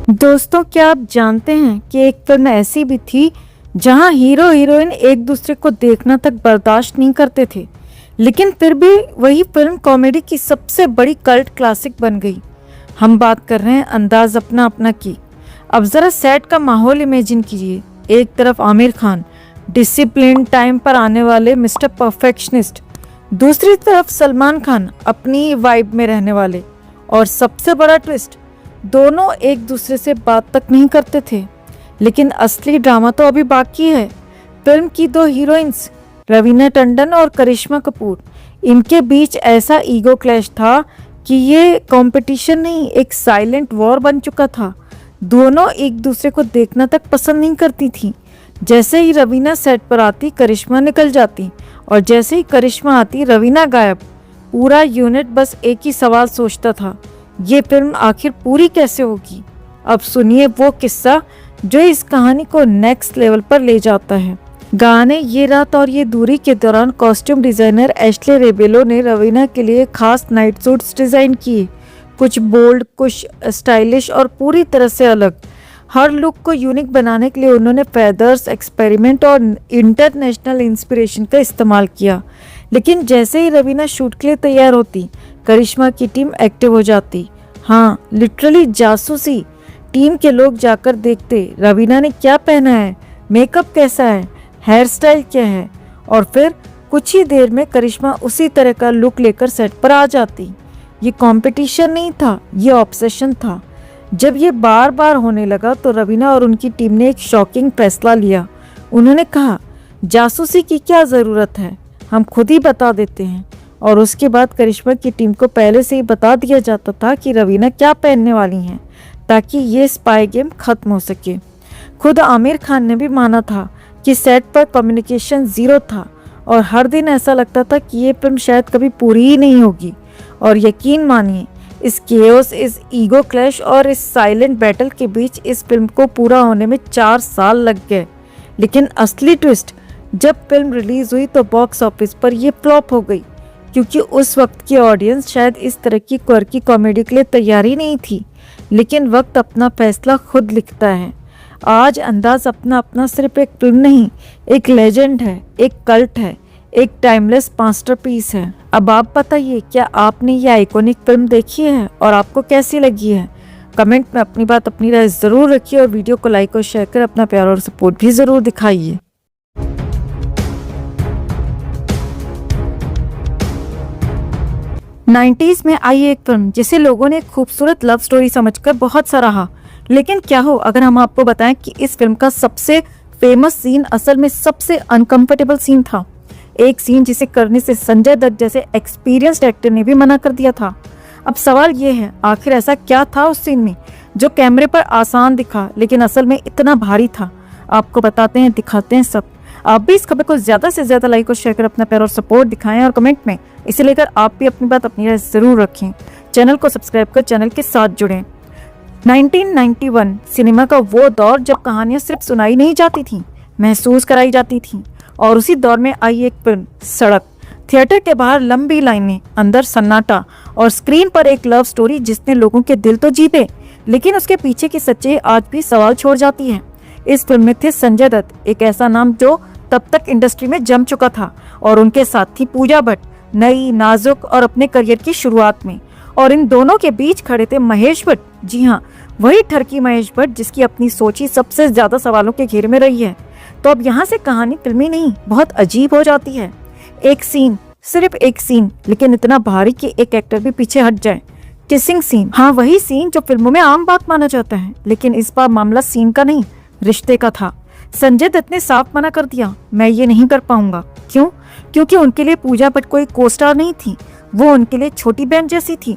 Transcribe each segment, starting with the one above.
दोस्तों, क्या आप जानते हैं कि एक फिल्म ऐसी भी थी जहां हीरो हीरोइन एक दूसरे को देखना तक बर्दाश्त नहीं करते थे, लेकिन फिर भी वही फिल्म कॉमेडी की सबसे बड़ी कल्ट क्लासिक बन गई। हम बात कर रहे हैं अंदाज अपना अपना की। अब ज़रा सेट का माहौल इमेजिन कीजिए। एक तरफ आमिर खान, डिसिप्लिन टाइम पर आने वाले मिस्टर परफेक्शनिस्ट, दूसरी तरफ सलमान खान, अपनी वाइब में रहने वाले। और सबसे बड़ा ट्विस्ट, दोनों एक दूसरे से बात तक नहीं करते थे। लेकिन असली ड्रामा तो अभी बाकी है। फिल्म की दो हीरोइंस, रवीना टंडन और करिश्मा कपूर, इनके बीच ऐसा ईगो क्लैश था कि ये कंपटीशन नहीं, एक साइलेंट वॉर बन चुका था। दोनों एक दूसरे को देखना तक पसंद नहीं करती थी। जैसे ही रवीना सेट पर आती, करिश्मा निकल जाती, और जैसे ही करिश्मा आती, रवीना गायब। पूरा यूनिट बस एक ही सवाल सोचता था, ये फिल्म आखिर पूरी कैसे होगी। अब सुनिए वो किस्सा जो इस कहानी को नेक्स्ट लेवल पर ले जाता है। गाने ये रात और ये दूरी के दौरान कॉस्ट्यूम डिजाइनर एश्ले रेबेलो ने रवीना के लिए खास नाइट सूट्स डिजाइन किए। कुछ बोल्ड, कुछ स्टाइलिश और पूरी तरह से अलग। हर लुक को यूनिक बनाने के लिए उन्होंने फेदर्स, एक्सपेरिमेंट और इंटरनेशनल इंस्पिरेशन का इस्तेमाल किया। लेकिन जैसे ही रवीना शूट के लिए तैयार होती, करिश्मा की टीम एक्टिव हो जाती। हाँ, लिटरली जासूसी। टीम के लोग जाकर देखते रवीना ने क्या पहना है, मेकअप कैसा है, हेयर स्टाइल क्या है, और फिर कुछ ही देर में करिश्मा उसी तरह का लुक लेकर सेट पर आ जाती। ये कंपटीशन नहीं था, ये ऑब्सेशन था। जब ये बार बार होने लगा तो रवीना और उनकी टीम ने एक शॉकिंग फैसला लिया। उन्होंने कहा, जासूसी की क्या ज़रूरत है, हम खुद ही बता देते हैं। और उसके बाद करिश्मा की टीम को पहले से ही बता दिया जाता था कि रवीना क्या पहनने वाली हैं, ताकि ये स्पाई गेम खत्म हो सके। खुद आमिर खान ने भी माना था कि सेट पर कम्युनिकेशन ज़ीरो था और हर दिन ऐसा लगता था कि ये फिल्म शायद कभी पूरी ही नहीं होगी। और यकीन मानिए, इस केओस, इस ईगो क्लैश और इस साइलेंट बैटल के बीच इस फिल्म को पूरा होने में 4 साल लग गए। लेकिन असली ट्विस्ट, जब फिल्म रिलीज़ हुई तो बॉक्स ऑफिस पर यह फ्लॉप हो गई, क्योंकि उस वक्त की ऑडियंस शायद इस तरह की क्वर्की कॉमेडी के लिए तैयार ही नहीं थी। लेकिन वक्त अपना फैसला खुद लिखता है। आज अंदाज अपना अपना सिर्फ एक फिल्म नहीं, एक लेजेंड है, एक कल्ट है, एक टाइमलेस मास्टरपीस है। अब आप बताइए, क्या आपने ये आइकॉनिक फिल्म देखी है और आपको कैसी लगी है? कमेंट में अपनी बात, अपनी राय ज़रूर रखिए और वीडियो को लाइक और शेयर कर अपना प्यार और सपोर्ट भी ज़रूर दिखाइए। 90s में आई एक फिल्म जिसे लोगों ने खूबसूरत लव स्टोरी समझकर बहुत सराहा। लेकिन क्या हो अगर हम आपको बताएं कि इस फिल्म का सबसे फेमस सीन असल में सबसे अनकंफर्टेबल सीन था। एक सीन जिसे करने से संजय दत्त जैसे एक्सपीरियंस्ड एक्टर ने भी मना कर दिया था। अब सवाल ये है, आखिर ऐसा क्या था उस सीन में जो कैमरे पर आसान दिखा लेकिन असल में इतना भारी था? आपको बताते हैं, दिखाते हैं सब। आप भी इस खबर को ज़्यादा से ज़्यादा लाइक और शेयर कर अपना प्यार और सपोर्ट दिखाएं और कमेंट में इसे लेकर आप भी अपनी बात, अपनी राय ज़रूर रखें। चैनल को सब्सक्राइब कर चैनल के साथ जुड़ें। 1991 सिनेमा का वो दौर जब कहानियाँ सिर्फ सुनाई नहीं जाती थीं, महसूस कराई जाती थीं। और उसी दौर में आई एक फिल्म, सड़क। थिएटर के बाहर लंबी लाइनें, अंदर सन्नाटा और स्क्रीन पर एक लव स्टोरी जिसने लोगों के दिल तो जीते, लेकिन उसके पीछे की सच्चाई आज भी सवाल छोड़ जाती है। इस फिल्म में थे संजय दत्त, एक ऐसा नाम जो तब तक इंडस्ट्री में जम चुका था, और उनके साथ थी पूजा भट्ट, नई, नाजुक और अपने करियर की शुरुआत में। और इन दोनों के बीच खड़े थे महेश भट्ट। जी हाँ, वही ठरकी महेश भट्ट जिसकी अपनी सोच ही सबसे ज्यादा सवालों के घेरे में रही है। तो अब यहाँ से कहानी फिल्मी नहीं, बहुत अजीब हो जाती है। एक सीन, सिर्फ एक सीन, लेकिन इतना भारी कि एक एक्टर भी पीछे हट जाए। Kissing scene. हाँ, वही सीन जो फिल्मों में आम बात माना जाता है, लेकिन इस बार मामला सीन का नहीं, रिश्ते का था। संजय दत्त ने साफ मना कर दिया, मैं ये नहीं कर पाऊंगा। क्यों? क्योंकि उनके लिए पूजा भट्ट कोई को स्टार नहीं थी, वो उनके लिए छोटी बहन जैसी थी।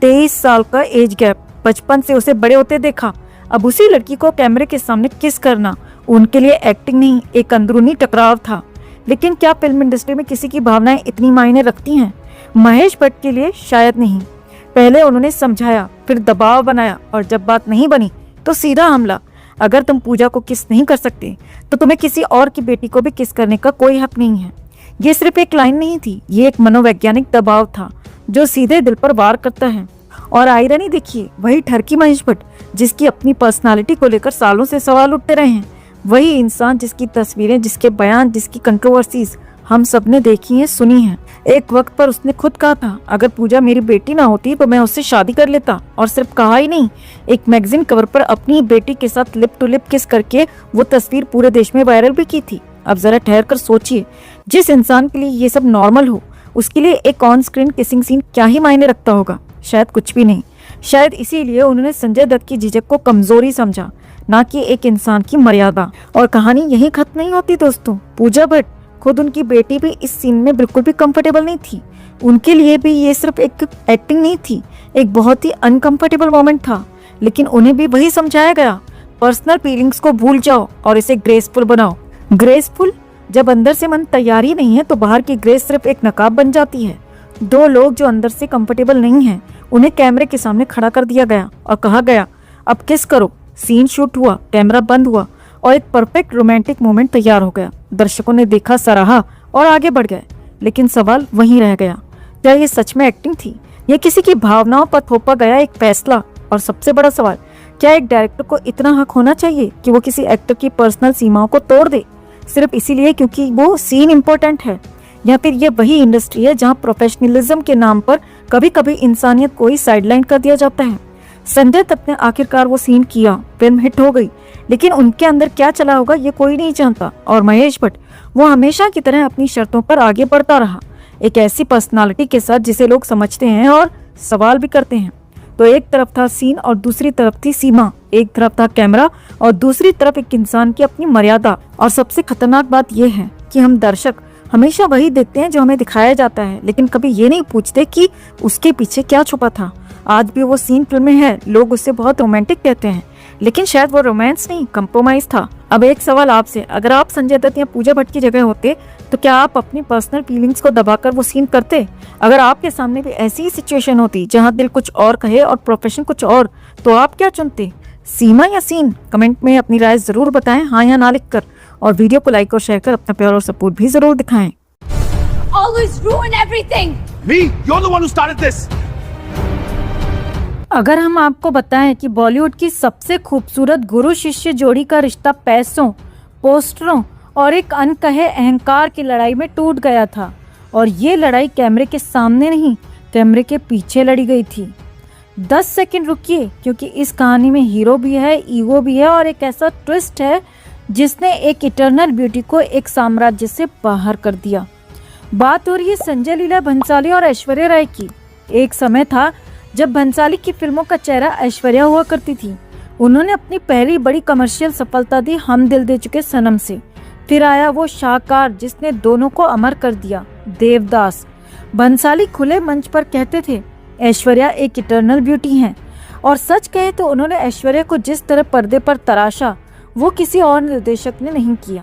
23 साल का एज गैप, बचपन से उसे बड़े होते देखा। अब उसी लड़की को कैमरे के सामने किस करना उनके लिए एक्टिंग नहीं, एक अंदरूनी टकराव था। लेकिन क्या फिल्म इंडस्ट्री में किसी की भावनाएं इतनी मायने रखती हैं? महेश भट्ट के लिए शायद नहीं। पहले उन्होंने समझाया, फिर दबाव बनाया, और जब बात नहीं बनी तो सीधा हमला। अगर तुम पूजा को किस नहीं कर सकते तो तुम्हें किसी और की बेटी को भी किस करने का कोई हक नहीं है। ये सिर्फ एक लाइन नहीं थी, ये एक मनोवैज्ञानिक दबाव था जो सीधे दिल पर वार करता है। और आयरनी देखिए, वही ठरकी महेश भट्ट जिसकी अपनी पर्सनालिटी को लेकर सालों से सवाल उठते रहे हैं, वही इंसान जिसकी तस्वीरें, जिसके बयान, जिसकी कंट्रोवर्सीज हम सब ने देखी हैं, सुनी हैं। एक वक्त पर उसने खुद कहा था, अगर पूजा मेरी बेटी ना होती तो मैं उससे शादी कर लेता। और सिर्फ कहा ही नहीं, एक मैगजीन कवर पर अपनी बेटी के साथ लिप टू लिप किस करके वो तस्वीर पूरे देश में वायरल भी की थी। अब जरा ठहर कर सोचिए, जिस इंसान के लिए ये सब नॉर्मल हो, उसके लिए एक ऑन स्क्रीन किसिंग सीन क्या ही मायने रखता होगा? शायद कुछ भी नहीं। शायद इसीलिए उन्होंने संजय दत्त की झिझक को कमजोरी समझा, ना कि एक इंसान की मर्यादा। और कहानी यही खत्म नहीं होती दोस्तों। पूजा भट्ट, खुद उनकी बेटी भी इस सीन में बिल्कुल भी कंफर्टेबल नहीं थी। उनके लिए भी ये सिर्फ एक एक्टिंग नहीं थी, एक बहुत ही अनकंफर्टेबल मोमेंट था। लेकिन उन्हें भी वही समझाया गया, पर्सनल फीलिंग्स को भूल जाओ और इसे ग्रेसफुल बनाओ। ग्रेसफुल? जब अंदर से मन तैयार ही नहीं है तो बाहर की ग्रेस सिर्फ एक नकाब बन जाती है। दो लोग जो अंदर से कंफर्टेबल नहीं हैं, उन्हें कैमरे के सामने खड़ा कर दिया गया और कहा गया, अब किस करो। सीन शूट हुआ, कैमरा बंद हुआ और एक परफेक्ट रोमांटिक मोमेंट तैयार हो गया। दर्शकों ने देखा, सराहा और आगे बढ़ गए। लेकिन सवाल वहीं रह गया, क्या ये सच में एक्टिंग थी या किसी की भावनाओं पर थोपा गया एक फैसला? और सबसे बड़ा सवाल, क्या एक डायरेक्टर को इतना हक होना चाहिए कि वो किसी एक्टर की पर्सनल सीमाओं को तोड़ दे सिर्फ इसीलिए क्योंकि वो सीन इम्पोर्टेंट है? या फिर ये वही इंडस्ट्री है जहाँ प्रोफेशनलिज्म के नाम पर कभी कभी इंसानियत को ही साइडलाइन कर दिया जाता है? संजय दत्त ने आखिरकार वो सीन किया, फिल्म हिट हो गई, लेकिन उनके अंदर क्या चला होगा ये कोई नहीं जानता। और महेश भट्ट, वो हमेशा की तरह अपनी शर्तों पर आगे बढ़ता रहा, एक ऐसी पर्सनालिटी के साथ जिसे लोग समझते हैं और सवाल भी करते हैं। तो एक तरफ था सीन और दूसरी तरफ थी सीमा, एक तरफ था कैमरा और दूसरी तरफ एक इंसान की अपनी मर्यादा। और सबसे खतरनाक बात यह है कि हम दर्शक हमेशा वही देखते हैं जो हमें दिखाया जाता है, लेकिन कभी ये नहीं पूछते कि उसके पीछे क्या छुपा था। आज भी वो सीन फिल्म में है, लोग उससे बहुत रोमांटिक कहते हैं, लेकिन शायद वो रोमांस नहीं, कंप्रोमाइज था। अब एक सवाल आपसे, अगर आप संजय दत्त या पूजा भट्ट की जगह होते तो क्या आप अपनी पर्सनल फीलिंग्स को दबाकर वो सीन करते? अगर आपके सामने भी ऐसी ही सिचुएशन होती जहां दिल कुछ और कहे और प्रोफेशन कुछ और, तो आप क्या चुनते, सीमा या सीन? कमेंट में अपनी राय जरूर बताएं, हाँ या ना लिखकर। और वीडियो को लाइक और शेयर कर अपना प्यार और सपोर्ट भी जरूर दिखाएं। Always ruin everything. Me? You're the one who started this. अगर हम आपको बताएं कि बॉलीवुड की सबसे खूबसूरत गुरु शिष्य जोड़ी का रिश्ता पैसों, पोस्टरों और एक अनकहे अहंकार की लड़ाई में टूट गया था, और ये लड़ाई कैमरे के सामने नहीं, कैमरे के पीछे लड़ी गई थी। 10 सेकंड रुकिए, क्योंकि इस कहानी में हीरो भी है, ईगो भी है और एक ऐसा ट्विस्ट है जिसने एक इटर्नल ब्यूटी को एक साम्राज्य से बाहर कर दिया। बात हो रही है संजय लीला भंसाली और ऐश्वर्या राय की। एक समय था जब भंसाली की फिल्मों का चेहरा ऐश्वर्या हुआ करती थी। उन्होंने अपनी पहली बड़ी कमर्शियल सफलता दी हम दिल दे चुके सनम से। फिर आया वो शाहकार जिसने दोनों को अमर कर दिया, देवदास। भंसाली खुले मंच पर कहते थे ऐश्वर्या एक इटर्नल ब्यूटी है, और सच कहे तो उन्होंने ऐश्वर्या को जिस तरह पर्दे पर तराशा वो किसी और निर्देशक ने नहीं किया।